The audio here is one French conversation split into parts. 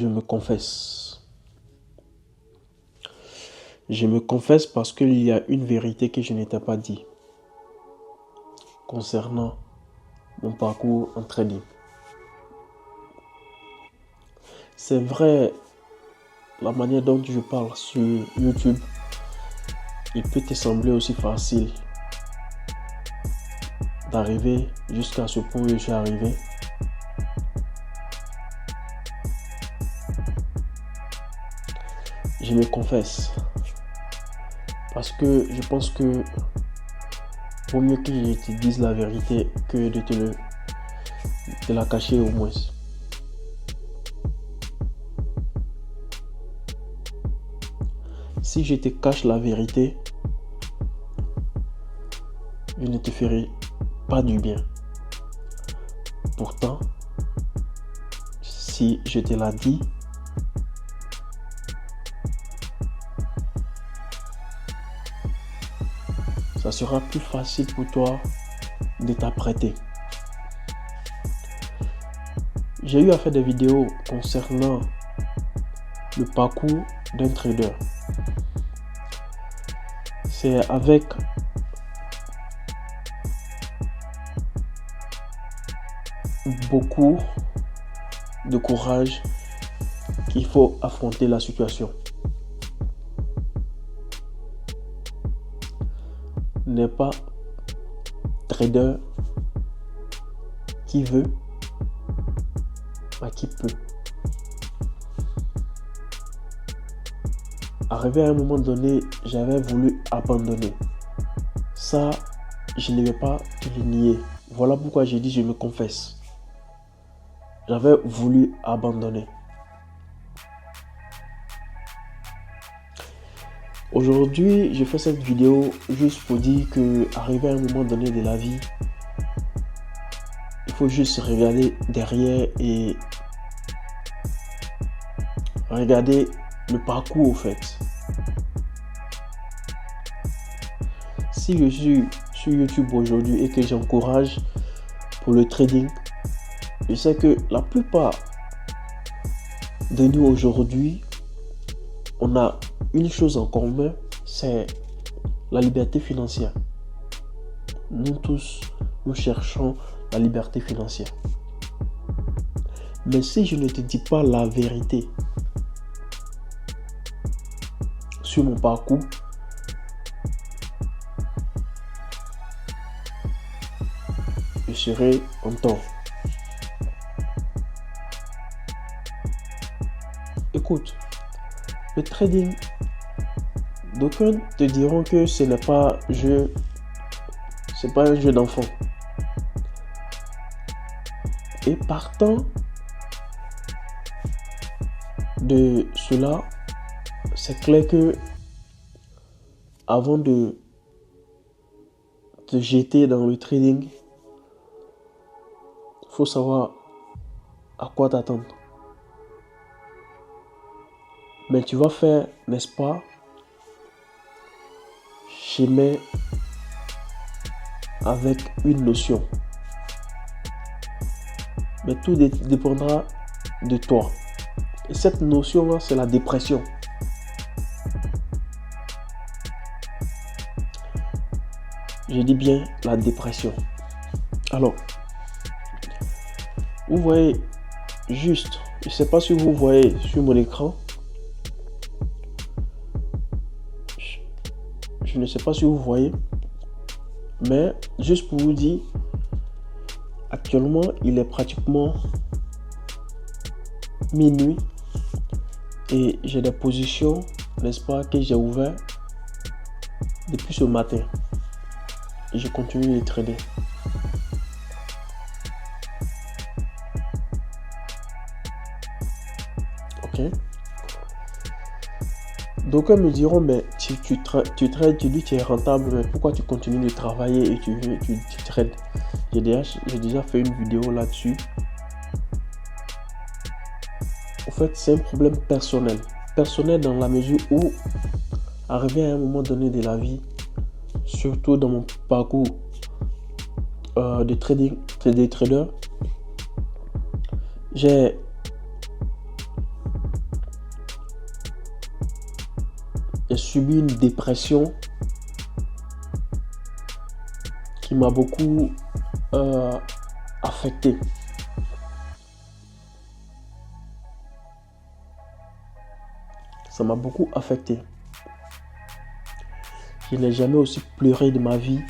Je me confesse. Je me confesse parce qu'il y a une vérité que je n'étais pas dit concernant mon parcours en trading. C'est vrai, la manière dont je parle sur YouTube, il peut te sembler aussi facile d'arriver jusqu'à ce point où je suis arrivé. Je me confesse parce que je pense que vaut mieux que je te dise la vérité que de te la cacher au moins. Si je te cache la vérité, je ne te ferai pas du bien. Pourtant, si je te la dis, ça sera plus facile pour toi de t'apprêter. J'ai eu à faire des vidéos concernant le parcours d'un trader. C'est avec beaucoup de courage qu'il faut affronter la situation. N'est pas trader qui veut, mais qui peut. Arrivé à un moment donné, j'avais voulu abandonner. Ça, je ne vais pas te le nier. Voilà pourquoi j'ai dit je me confesse. J'avais voulu abandonner. Aujourd'hui, je fais cette vidéo juste pour dire que arrivé à un moment donné de la vie, il faut juste regarder derrière et regarder le parcours au fait. Si je suis sur YouTube aujourd'hui et que j'encourage pour le trading, je sais que la plupart de nous aujourd'hui, on a une chose en commun, c'est la liberté financière. Nous tous, nous cherchons la liberté financière. Mais si je ne te dis pas la vérité sur mon parcours, je serai en tort. Écoute, le trading, d'aucuns te diront que ce n'est pas un jeu d'enfant. Et partant de cela, c'est clair que avant de te jeter dans le trading, il faut savoir à quoi t'attendre. Mais tu vas faire, n'est-ce pas, chemin avec une notion. Mais tout dépendra de toi. Et cette notion-là, c'est la dépression. Je dis bien la dépression. Alors, vous voyez juste, je ne sais pas si vous voyez sur mon écran, je ne sais pas si vous voyez, mais juste pour vous dire, actuellement, il est pratiquement minuit et j'ai des positions, n'est-ce pas, que j'ai ouvert depuis ce matin et je continue de trader. Ok. Donc ils me diront, mais tu trades, tu dis que tu es rentable, mais pourquoi tu continues de travailler et tu trades? J'ai déjà fait une vidéo là-dessus. En fait, c'est un problème personnel. Personnel dans la mesure où, arrivé à un moment donné de la vie, surtout dans mon parcours de trader, j'ai subi une dépression qui m'a beaucoup affecté. Ça m'a beaucoup affecté. Je n'ai jamais aussi pleuré de ma vie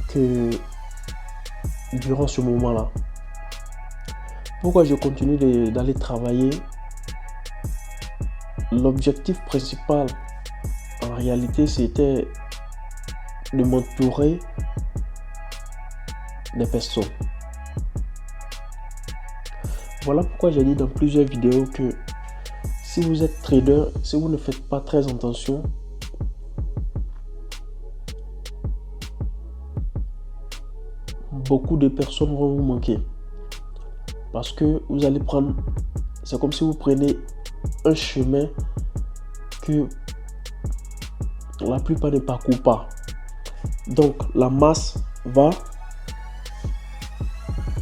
que durant ce moment-là. Pourquoi je continue d'aller travailler? L'objectif principal, en réalité, c'était de m'entourer des personnes. Voilà pourquoi j'ai dit dans plusieurs vidéos que si vous êtes trader, si vous ne faites pas très attention, beaucoup de personnes vont vous manquer. Parce que vous allez prendre, c'est comme si vous prenez un chemin que la plupart ne parcourent pas. Donc la masse va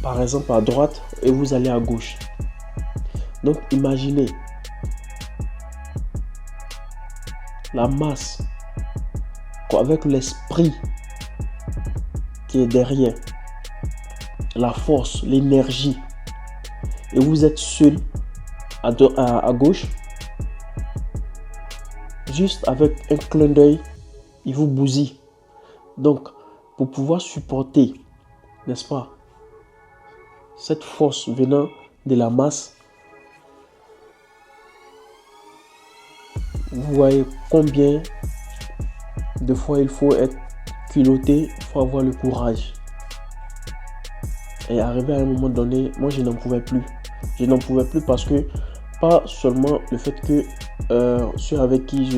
par exemple à droite et vous allez à gauche. Donc imaginez la masse avec l'esprit qui est derrière, la force, l'énergie, et vous êtes seul à gauche. Juste avec un clin d'œil, il vous bousille. Donc, pour pouvoir supporter, n'est-ce pas, cette force venant de la masse, vous voyez combien de fois il faut être culotté, il faut avoir le courage. Et arrivé à un moment donné, moi je n'en pouvais plus. Je n'en pouvais plus parce que, pas seulement le fait que ceux avec qui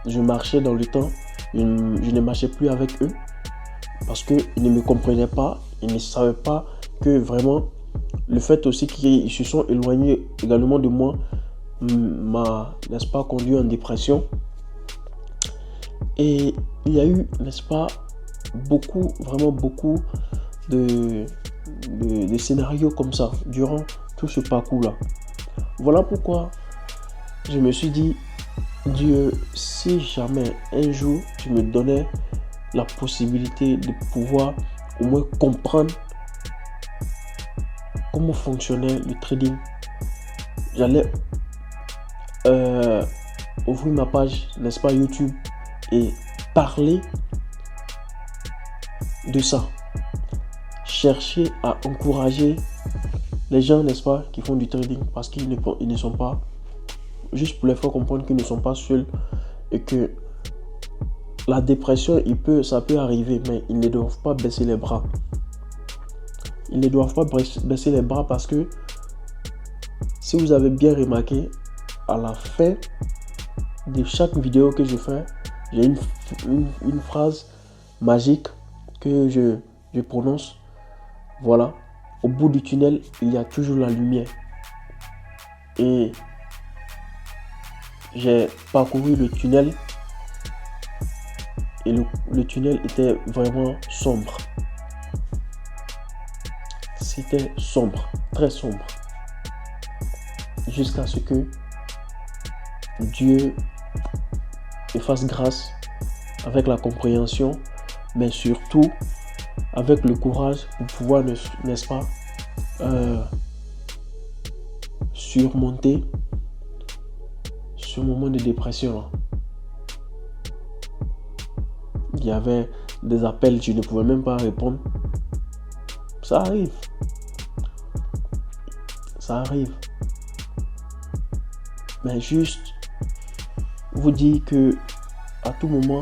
je marchais dans le temps, je ne marchais plus avec eux parce qu'ils ne me comprenaient pas, ils ne savaient pas que vraiment le fait aussi qu'ils se sont éloignés également de moi m'a, n'est-ce pas, conduit en dépression. Et il y a eu, n'est-ce pas, beaucoup, vraiment beaucoup de scénarios comme ça durant tout ce parcours-là. Voilà pourquoi je me suis dit, Dieu, si jamais un jour tu me donnais la possibilité de pouvoir au moins comprendre comment fonctionnait le trading, j'allais ouvrir ma page, n'est-ce pas, YouTube, et parler de ça. Chercher à encourager les gens, n'est-ce pas, qui font du trading, parce qu'ils ne sont pas, juste pour les faire comprendre qu'ils ne sont pas seuls et que la dépression, ça peut arriver, mais ils ne doivent pas baisser les bras. Ils ne doivent pas baisser les bras parce que si vous avez bien remarqué, à la fin de chaque vidéo que je fais, j'ai une phrase magique que je prononce. Voilà, au bout du tunnel, il y a toujours la lumière. Et j'ai parcouru le tunnel et le tunnel était vraiment sombre. C'était sombre, très sombre. Jusqu'à ce que Dieu me fasse grâce avec la compréhension, mais surtout avec le courage pour pouvoir, n'est-ce pas, surmonter ce moment de dépression. Il y avait des appels, je ne pouvais même pas répondre. Ça arrive. Ça arrive. Mais juste vous dire que à tout moment,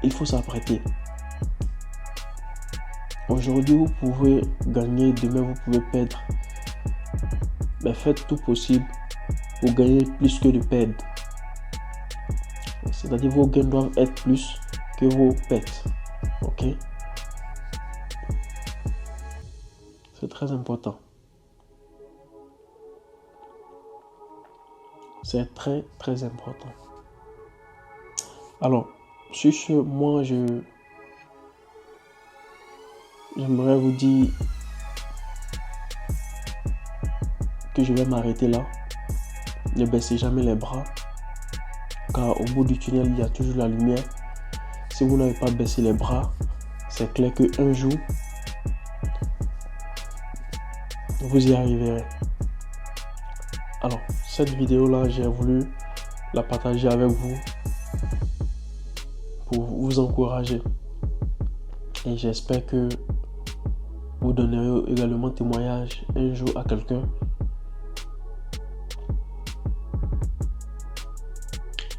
il faut s'apprêter. Aujourd'hui, vous pouvez gagner, demain, vous pouvez perdre. Mais faites tout possible pour gagner plus que de perdre. C'est-à-dire vos gains doivent être plus que vos pertes. Ok? C'est très important. C'est très très important. Alors, sur ce, moi j'aimerais vous dire que je vais m'arrêter là. Ne baissez jamais les bras, car au bout du tunnel, il y a toujours la lumière. Si vous n'avez pas baissé les bras, c'est clair qu'un jour, vous y arriverez. Alors, cette vidéo-là, j'ai voulu la partager avec vous pour vous encourager. Et j'espère que vous donnerez également témoignage un jour à quelqu'un.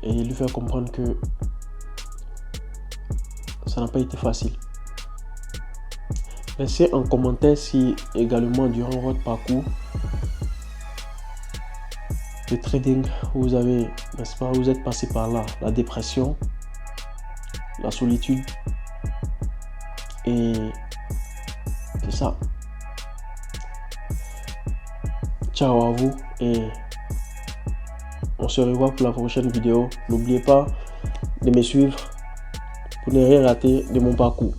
Et lui faire comprendre que ça n'a pas été facile. Laissez un commentaire si également durant votre parcours de trading, vous avez, n'est-ce pas, vous êtes passé par là, la dépression, la solitude, et c'est ça. Ciao à vous et on se revoit pour la prochaine vidéo. N'oubliez pas de me suivre pour ne rien rater de mon parcours.